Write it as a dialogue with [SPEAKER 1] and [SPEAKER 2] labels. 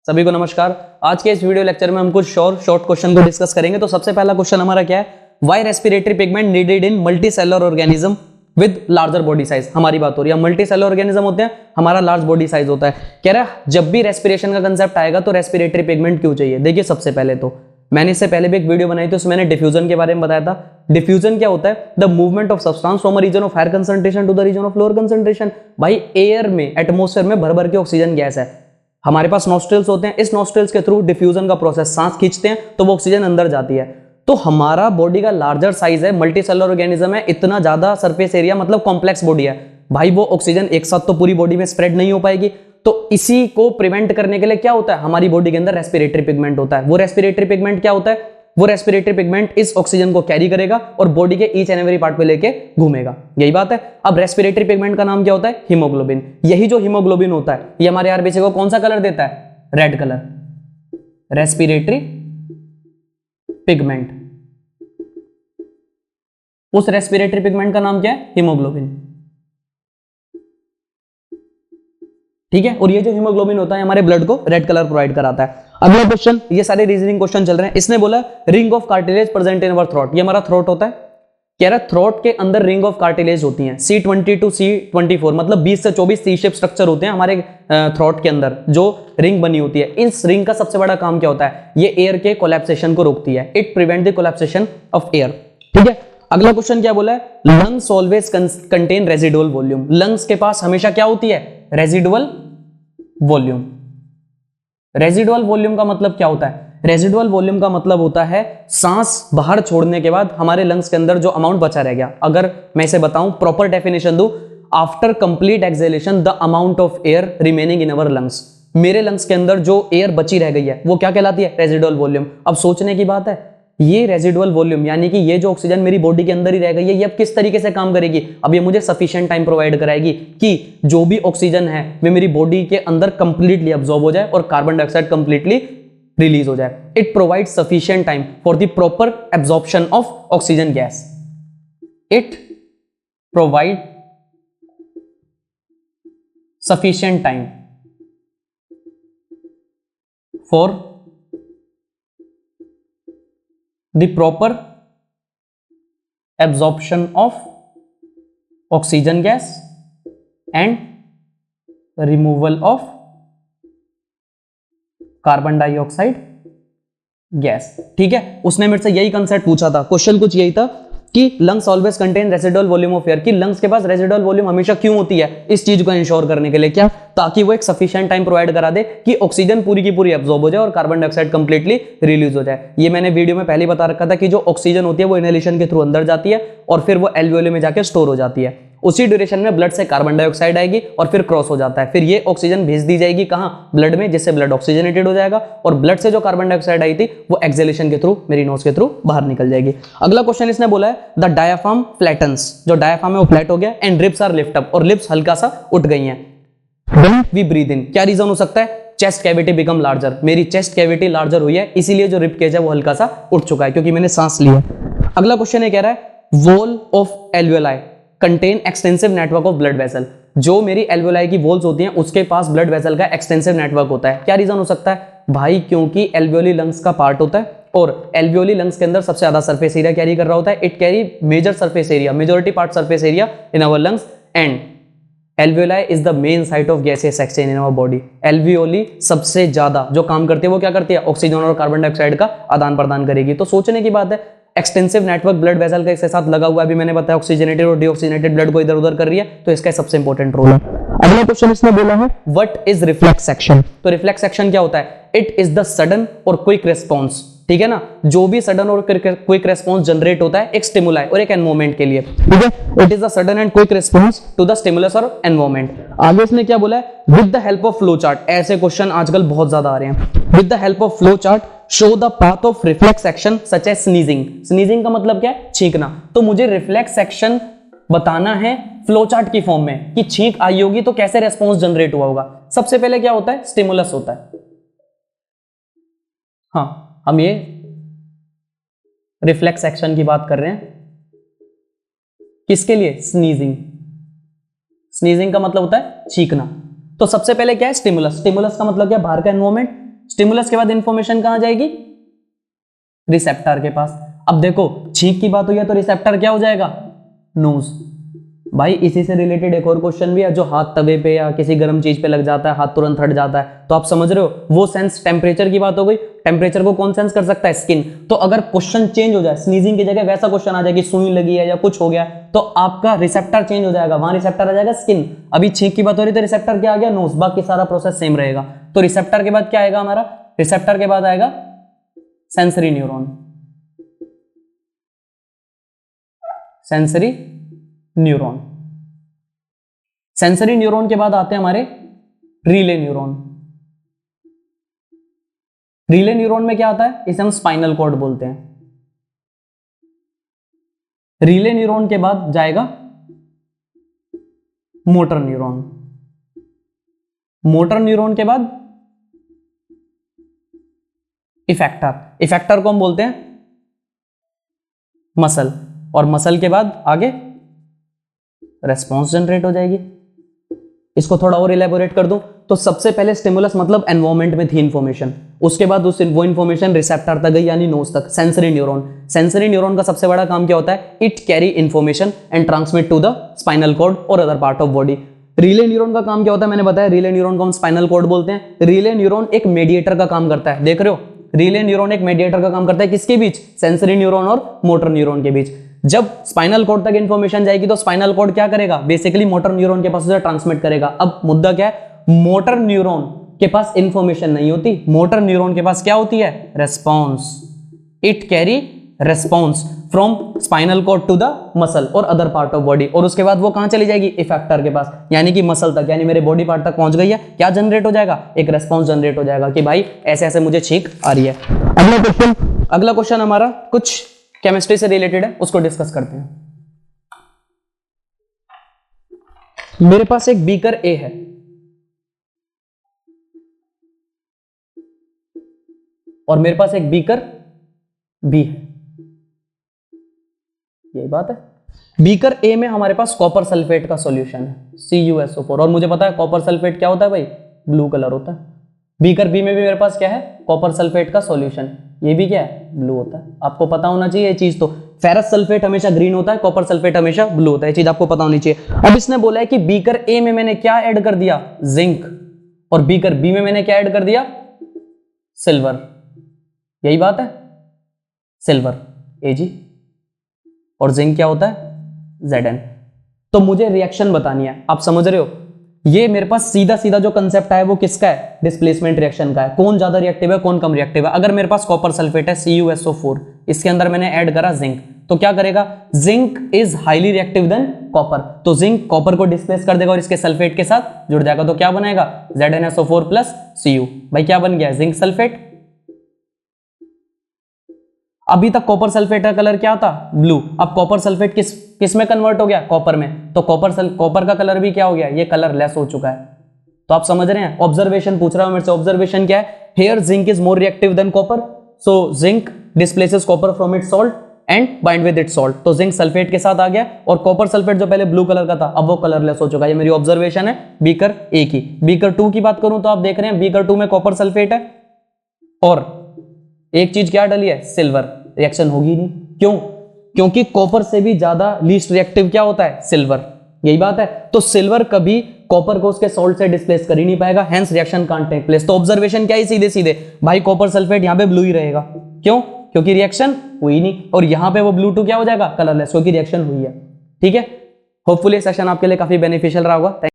[SPEAKER 1] सभी को नमस्कार। आज के इस वीडियो लेक्चर में हम कुछ शॉर्ट क्वेश्चन को डिस्कस करेंगे। तो सबसे पहला क्वेश्चन हमारा क्या है, why respiratory pigment needed in multi cellular organism with larger body size. हमारी बात हो रही है, मल्टी सेलुलर ऑर्गेनिज्म होते हैं, हमारा लार्ज बॉडी साइज होता है। कह रहा है जब भी रेस्पिरेशन का कंसेप्ट आएगा तो रेस्पिरेटरी पिगमेंट क्यों चाहिए। देखिए सबसे पहले तो मैंने इससे पहले भी एक वीडियो बनाई थी, उसमें मैंने डिफ्यूजन के बारे में बताया था। डिफ्यूजन क्या होता है, the movement of substance from a region of higher concentration to the region of lower concentration. भाई एयर में, एटमॉस्फेयर में भर भर के ऑक्सीजन गैस है, हमारे पास नॉस्ट्रिल्स होते हैं, इस नॉस्ट्रिल्स के थ्रू डिफ्यूजन का प्रोसेस, सांस खींचते हैं तो वो ऑक्सीजन अंदर जाती है। तो हमारा बॉडी का लार्जर साइज है, मल्टी सेलुलर ऑर्गेनिज्म है, इतना ज्यादा सरफेस एरिया, मतलब कॉम्प्लेक्स बॉडी है भाई, वो ऑक्सीजन एक साथ तो पूरी बॉडी में स्प्रेड नहीं हो पाएगी। तो इसी को प्रिवेंट करने के लिए क्या होता है, हमारी बॉडी के अंदर रेस्पिरेटरी पिगमेंट होता है। वो रेस्पिरेटरी पिगमेंट क्या होता है, वो रेस्पिरेटरी पिगमेंट इस ऑक्सीजन को कैरी करेगा और बॉडी के ईच एंड एवरी पार्ट पे लेके घूमेगा, यही बात है। अब रेस्पिरेटरी पिगमेंट का नाम क्या होता है, हीमोग्लोबिन। यही जो हीमोग्लोबिन होता है ये हमारे आरबीसी को कौन सा कलर देता है, रेड कलर, रेस्पिरेटरी पिगमेंट। उस रेस्पिरेटरी पिगमेंट का नाम क्या है, हीमोग्लोबिन, ठीक है। और ये जो हीमोग्लोबिन होता है हमारे ब्लड को रेड कलर प्रोवाइड कराता है। अगला क्वेश्चन, ये सारे रीजनिंग क्वेश्चन चल रहे हैं। इसने बोला ring of cartilage present in our throat. ये हमारा थ्रोट होता है, कह रहा है थ्रोट के अंदर रिंग ऑफ कार्टिलेज होती हैं, C20 to C24, मतलब 20 से 24 सी शेप स्ट्रक्चर होते हैं हमारे थ्रोट के अंदर, जो रिंग बनी होती है। इस रिंग का सबसे बड़ा काम क्या होता है, ये एयर के कोलैप्सेशन को रोकती है, it prevent the collapsation of air, ठीक है। अगला क्वेश्चन क्या बोला है, lungs always contain residual volume. Lungs के पास हमेशा क्या होती है, रेजिडुअल वॉल्यूम। रेजिडुअल वॉल्यूम का मतलब क्या होता है, रेजिडुअल वॉल्यूम का मतलब होता है सांस बाहर छोड़ने के बाद हमारे लंग्स के अंदर जो अमाउंट बचा रह गया। अगर मैं इसे बताऊं, प्रॉपर डेफिनेशन दूं, after complete exhalation the amount of air remaining in our lungs. मेरे लंग्स के अंदर जो एयर बची रह गई है वो क्या कहलाती है, रेजिडुअल वॉल्यूम। अब सोचने की बात है, ये रेजिडुअल वॉल्यूम यानी कि ये जो ऑक्सीजन मेरी बॉडी के अंदर ही रह गई है, ये अब किस तरीके से काम करेगी, अब ये मुझे सफिशिएंट टाइम प्रोवाइड कराएगी कि जो भी ऑक्सीजन है वे मेरी बॉडी के अंदर कंप्लीटली अब्सॉर्ब हो जाए और कार्बन डाइऑक्साइड कंप्लीटली रिलीज हो जाए। It provide sufficient time for the proper absorption of oxygen gas. It provide sufficient time for the proper absorption of oxygen gas and removal of carbon dioxide gas, ठीक है। उसने मेरे से यही concept पूछा था, क्वेश्चन कुछ यही था कि lungs always contain residual volume of air, कि लंग्स के पास रेसिडुअल वॉल्यूम हमेशा क्यों होती है, इस चीज को इंश्योर करने के लिए, क्या, ताकि वो एक सफिशिएंट टाइम प्रोवाइड करा दे कि ऑक्सीजन पूरी की पूरी एब्जॉर्ब हो जाए और कार्बन डाइऑक्साइड कंप्लीटली रिलीज हो जाए। ये मैंने वीडियो में पहले बता रखा था कि जो ऑक्सीजन होती है वो इनहेलेशन के थ्रू अंदर जाती है और फिर वो एल्वियोली में जाकर स्टोर हो जाती है। उसी ड्यूरेशन में ब्लड से कार्बन डाइऑक्साइड आएगी और फिर क्रॉस हो जाता है, फिर ये ऑक्सीजन भेज दी जाएगी कहां, ब्लड में, जिससे ब्लड ऑक्सीजनेटेड हो जाएगा और ब्लड से जो कार्बन डाइऑक्साइड आई थी वो एक्सहेलेशन के थ्रू, मेरी नोज के थ्रू बाहर निकल जाएगी। अगला क्वेश्चन इसने बोला है द डायाफ्राम फ्लैटन्स। जो डायाफ्राम है वो फ्लैट हो गया and ribs are lift up, और लिप्स हल्का सा उठ गई हैं। व्हेन वी ब्रीथ इन, क्या रीजन हो सकता है, चेस्ट कैविटी बिकम लार्जर, मेरी चेस्ट कैविटी लार्जर हुई है, इसीलिए जो रिब केज है वो हल्का सा उठ चुका है क्योंकि मैंने सांस लिया। अगला क्वेश्चन ये कह रहा है wall of alveoli contain extensive network of blood vessel. जो मेरी एल्वियोलाई की वॉल्स होती हैं उसके पास ब्लड वेसल का एक्सटेंसिव नेटवर्क होता है। क्या रीजन हो सकता है भाई, क्योंकि एल्वियोली लंग्स का पार्ट होता है और एल्वियोली लंग्स के अंदर सबसे ज्यादा सरफेस एरिया कैरी कर रहा होता है। It carry major surface area, majority part surface area in our lungs and alveoli is the main site of gaseous exchange in our body. Alveoli सबसे ज्यादा जो काम करती है वो क्या करती है, ऑक्सीजन और कार्बन डाइऑक्साइड का आदान प्रदान करेगी। तो सोचने की बात है, एक्सटेंसिव नेटवर्क ब्लड वेसल का इसके साथ लगा हुआ है, अभी मैंने बताया ऑक्सीजनेटेड और डीऑक्सीजनेटेड ब्लड को इधर उधर कर रही है, तो इसका सबसे इंपॉर्टेंट रोल है। अगला क्वेश्चन इसने बोला है व्हाट इज रिफ्लेक्स एक्शन। तो रिफ्लेक्स एक्शन क्या होता है, इट इज द सडन और क्विक रिस्पॉन्स, ठीक है ना, जो भी सडन और क्विक रिस्पॉन्स जनरेट होता है एक स्टिमुलाई और एक एनवायरमेंट के लिए, ठीक है। It is the sudden and quick response to the stimulus और एनवायरमेंट। आगे इसने क्या बोला है, with the help of flow chart, ऐसे क्वेश्चन आजकल बहुत ज्यादा आ रहे हैं। With the help of flow chart show the path of reflex action such as sneezing. Sneezing का मतलब क्या है, छींकना। तो मुझे रिफ्लेक्स एक्शन बताना है फ्लो चार्ट की फॉर्म में कि छींक आई होगी तो कैसे रेस्पॉन्स जनरेट हुआ होगा। सबसे पहले क्या होता है, स्टिमुलस होता है। हाँ, हम ये रिफ्लेक्स एक्शन की बात कर रहे हैं, किसके लिए, स्नीजिंग। स्नीजिंग का मतलब होता है छींकना। तो सबसे पहले क्या है, स्टिमुलस। स्टिमुलस का मतलब क्या, बाहर का एनवायरमेंट, स्टिमुलस के बाद इंफॉर्मेशन कहां जाएगी? रिसेप्टर के पास। अब देखो छींक की बात हुई है तो रिसेप्टर क्या हो जाएगा? नोज। भाई इसी से रिलेटेड एक और क्वेश्चन भी है, जो हाथ तवे पे या किसी गर्म चीज पे लग जाता है, हाथ तुरंत हट जाता है, तो आप समझ रहे हो वो सेंस। टेम्परेचर की बात हो गई, टेम्परेचर को कौन सेंस कर सकता है? स्किन। तो अगर क्वेश्चन चेंज हो जाए, स्नीजिंग की जगह वैसा क्वेश्चन आ जाए कि सुई लगी है या कुछ हो गया, तो आपका रिसेप्टर चेंज हो जाएगा, वहां रिसेप्टर आ जाएगा स्किन। अभी छींक की बात हो रही तो रिसेप्टर क्या आ गया? नोज। बाकी सारा प्रोसेस सेम रहेगा। तो रिसेप्टर के बाद क्या आएगा हमारा? रिसेप्टर के बाद आएगा sensory neuron. Sensory neuron. Sensory neuron के बाद आते हैं हमारे रिले न्यूरॉन। रिले न्यूरॉन में क्या आता है? इसे हम स्पाइनल कॉर्ड बोलते हैं। रिले न्यूरॉन के बाद जाएगा मोटर न्यूरॉन। मोटर न्यूरॉन के बाद इफेक्टर। इफेक्टर को हम बोलते हैं मसल। और मसल के बाद आगे रेस्पॉन्स जनरेट हो जाएगी। इसको थोड़ा और इलेबोरेट कर दूं तो सबसे पहले स्टिमुलस मतलब एनवायरमेंट में थी इंफॉर्मेशन, उसके बाद वो इंफॉर्मेशन रिसेप्टर तक गई यानी नोज तक। Sensory neuron. सेंसरी न्यूरॉन का सबसे बड़ा काम क्या होता है? It carry information and transmit to the spinal cord और other part of body. Relay neuron का काम क्या होता है? मैंने बताया रिले न्यूरॉन को हम स्पाइनल कॉर्ड बोलते हैं। रिले न्यूरॉन एक मेडिएटर का काम करता है। देख रहे हो, रिले न्यूरॉन एक मेडिएटर का काम करता है। किसके बीच? सेंसरी न्यूरॉन और मोटर न्यूरॉन के बीच। जब स्पाइनल कॉर्ड तक इंफॉर्मेशन जाएगी तो स्पाइनल कॉर्ड क्या करेगा? बेसिकली मोटर न्यूरॉन के पास उसे ट्रांसमिट करेगा। अब मुद्दा क्या है? मोटर न्यूरॉन के पास इंफॉर्मेशन नहीं होती, मोटर न्यूरॉन के पास क्या होती है? Response. It carry response from spinal cord to the muscle और अदर पार्ट ऑफ बॉडी। और उसके बाद वो कहां चली जाएगी? इफेक्टर के पास, यानी कि मसल तक, यानी मेरे बॉडी पार्ट तक पहुंच गई है। क्या जनरेट हो जाएगा? एक रेस्पॉन्स जनरेट हो जाएगा कि भाई ऐसे ऐसे मुझे छींक आ रही है। अगला क्वेश्चन हमारा कुछ केमिस्ट्री से रिलेटेड है, उसको डिस्कस करते हैं। मेरे पास एक बीकर ए है और मेरे पास एक बीकर बी है। यही बात है। बीकर ए में हमारे पास कॉपर सल्फेट का सॉल्यूशन है CuSO4, और मुझे पता है कॉपर सल्फेट क्या होता है भाई? ब्लू कलर होता है। बीकर बी में भी मेरे पास क्या है? कॉपर सल्फेट का सॉल्यूशन। ये भी क्या है? ब्लू होता है। आपको पता होना चाहिए ये चीज। तो फेरस सल्फेट हमेशा ग्रीन होता है, कॉपर सल्फेट हमेशा ब्लू होता है। ये चीज आपको पता होनी चाहिए। अब इसने बोला है कि बीकर ए में मैंने क्या ऐड कर दिया? जिंक। और बीकर बी में मैंने क्या ऐड कर दिया? सिल्वर। यही बात है, सिल्वर Ag। और जिंक क्या होता है? Zn। तो मुझे रिएक्शन बतानी है। आप समझ रहे हो, ये मेरे पास सीधा सीधा जो कंसेप्ट है वो किसका है? डिस्प्लेसमेंट रिएक्शन का है। कौन ज्यादा रिएक्टिव है, कौन कम रिएक्टिव है। अगर मेरे पास कॉपर सल्फेट है CuSO4, इसके अंदर मैंने ऐड करा जिंक, तो क्या करेगा? Zinc is highly reactive than copper. तो जिंक कॉपर को डिस्प्लेस कर देगा और इसके सल्फेट के साथ जुड़ जाएगा। तो क्या बनेगा? ZnSO4 plus Cu। भाई क्या बन गया? Zinc sulphate. अभी तक कॉपर सल्फेट का कलर क्या था? ब्लू। अब कॉपर सल्फेट किस में कन्वर्ट हो गया? कॉपर में। तो कॉपर का कलर भी क्या हो गया? ये कलर लेस हो चुका है। तो आप समझ रहे हैं। ऑब्जर्वेशन पूछ रहा हूं मेरे से। ऑब्जर्वेशन क्या है? Here zinc is more reactive than copper, so zinc displaces copper from its salt and bind with its salt. तो जिंक सल्फेट के साथ आ गया और कॉपर सल्फेट जो पहले ब्लू कलर का था अब वो कलरलेस हो चुका है। ये मेरी ऑब्जर्वेशन है बीकर ए की। बीकर 2 की बात करूं तो आप देख रहे हैं बीकर 2 में कॉपर सल्फेट है और एक चीज क्या डली है? सिल्वर। रिएक्शन होगी नहीं। क्यों? क्योंकि कॉपर से भी ज्यादा लीस्ट रिएक्टिव क्या होता है? सिल्वर। यही बात है। तो सिल्वर कभी कॉपर को उसके सॉल्ट से डिस्प्लेस कर ही नहीं पाएगा, hence reaction can't take place. तो ऑब्जर्वेशन क्या है? सीधे सीधे भाई कॉपर सल्फेट यहां पे ब्लू ही रहेगा। क्यों? क्योंकि रिएक्शन हुई नहीं। और यहां पे वो ब्लू टू क्या हो जाएगा? कलरलेस, क्योंकि रिएक्शन हुई है। ठीक है। होपफुली सेशन आपके लिए काफी बेनिफिशियल रहा होगा।